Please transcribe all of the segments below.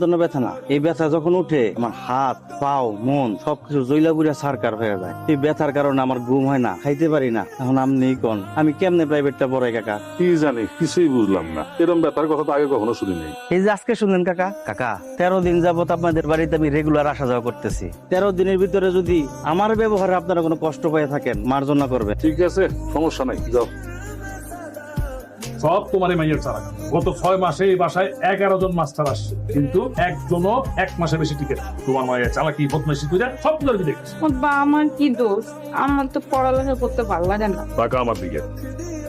জন্য ব্যথা না, এই ব্যথা যখন উঠে আমার হাত পাও মন সবকিছু জইলা পুরা সারকার হয়ে যায়। এই ব্যথার কারণে আমার ঘুম হয় না, খাইতে পারি না। এখন আপনি কোন আমি কেমনে প্রাইভেটটা পড়াই কাকা? কি জানি, কিছুই বুঝলাম না। এরকম ব্যাপার কথা তো আগে কখনো শুনি নাই। এই যে আজকে শুনলেন কাকা, কাকা 13 দিন যাবত আপনাদের বাড়িতে আমি রেগুলার আসা যাওয়া করতেছি। 13 দিনের ভিতরে যদি আমার ব্যবহারে আপনারা কোনো কষ্ট পেয়ে থাকেন, মার্জনা করবেন। ঠিক আছে, সমস্যা নাই, যাও। সব তোমার মাইয়ের চালাক। গত 6 মাসে এই বাসায় 11 জন মাস্টার আসছে, কিন্তু একজনও 1 মাসে বেশি টিকে না। তোমার মায়ের চালাকি বদমাইশি করে সব কিছু দেখছি। বা আমার কি দোষ? আমার তো পড়ালেখা করতে ভালো লাগে না। টাকা আমার দিকে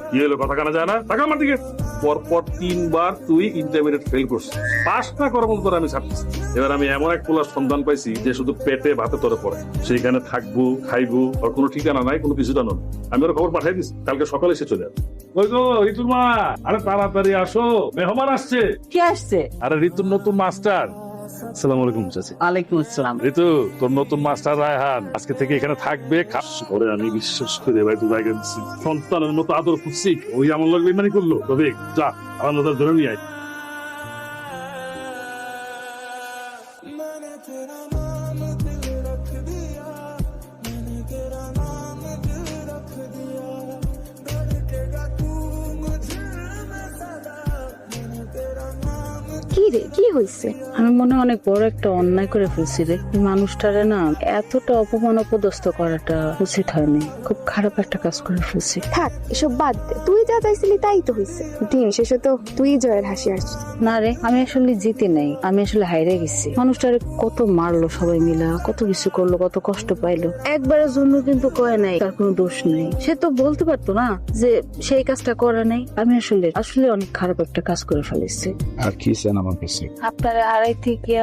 কি হলো, কথা কানা যায় না? টাকা আমার দিকে। পরপর 3 বার তুই ইন্টারমিডিয়েট ফেল করছিস, পাস না করার মতো তোর আমি ছাড়তেছি। এবার আমি এমন এক পোলার সন্ধান পাইছি যে শুধু পেটে ভাতে তোরে পড়ে, সেইখানে থাকবো খাইবো, আর কোনো ঠিকানা নাই, কোনো কিছু জানো না। আমি ওর খবর পাঠিয়ে দিচ্ছি, কালকে সকালে সে চলে আসবে। ওই গো ঋতুর মা, আরে তাড়াতাড়ি আসো, মেহমান আসছে। কি আসছে? আরে ঋতুর নতুন মাস্টার। আসসালামু আলাইকুম চাচি। ওয়ালাইকুম আসসালাম। ঋতু, তোর নতুন মাস্টার রায়হান আজকে থেকে এখানে থাকবে। ঘরে আমি বিশ্বাস করে ভাই তো জায়গা দিচ্ছি, সন্তানের মতো আদর খুঁজছি, ওই আমার লাগবে মানে করলো। তবে যা আমার ধরে নিয়ে আয়। কি রে, কি হয়েছে? আমি মনে হয় অনেক বড় একটা অন্যায় করে ফেলছি রে। এই মানুষটারে না এতটা অপমান অপদস্থ করাটা উচিত হয়নি। খুব খারাপ একটা কাজ করে ফেলছি। থাক, এসব বাদ দে। তুই যা চাইছিলি তাই তো হয়েছে। দিন শেষে তো তুই জয়ের হাসি আসছিস। না রে, আমি আসলে জিতি নাই, আমি আসলে হাইরে গেছি। মানুষটারে কত মারলো সবাই মিলা, কত কিছু করলো, কত কষ্ট পাইলো। একবারের জন্য কিন্তু কয় নাই তার কোনো দোষ নেই। সে তো বলতে পারতো না যে সেই কাজটা করে নাই। আমি আসলে আসলে অনেক খারাপ একটা কাজ করে ফেলেছি। আর কি চান আমার কাছে? আপনার আড়াই থেকে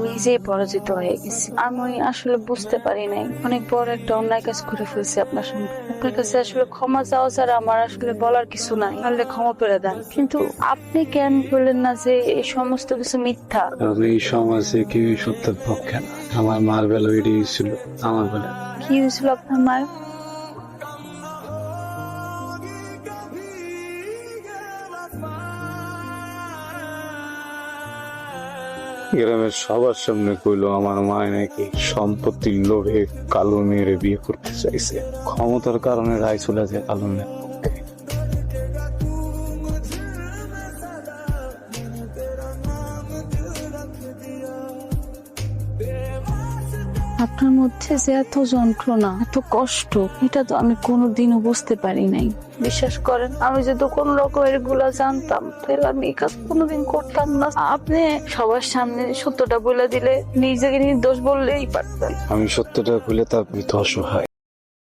নিজেই পরাজিত হয়ে গেছি। আমি আসলে বুঝতে পারি নাই অনেক বড় একটা অন্যায় কাজ করে ফেলছি আপনার সঙ্গে। আপনার কাছে আসলে ক্ষমা চাওয়া ছাড়া আমার আসলে বলার কিছু নাই। তাহলে ক্ষমা করে দেন। কিন্তু আপনি কেন বললেন না যে এই সমস্ত কিছু মিথ্যা? তবে এই সমাজে কেউ সত্যের পক্ষে না। আমার মার বেলা এটাই ছিল। আমার বেলা কি হয়েছিল আপনার মায়ের? গ্রামের সবার সামনে কইলো আমার মায় নাকি সম্পত্তির লোভে কালো মেয়েরে বিয়ে করতে চাইছে। ক্ষমতার কারণে রায় চলে যায় কালো মেয়ের পক্ষে। আপনার মধ্যে যে এত যন্ত্রণা, এত কষ্ট, এটা তো আমি কোনোদিনও বুঝতে পারি নাই। বিশ্বাস করেন, আমি যদি কোনো রকমের গুলা জানতাম তাহলে আমি এই কাজ কোনোদিন করতাম না। আপনি সবার সামনে সত্যটা বলে দিলে নিজেকে নির্দোষ বললেই পারতেন। আমি সত্যটা খুলে তার অসহায়।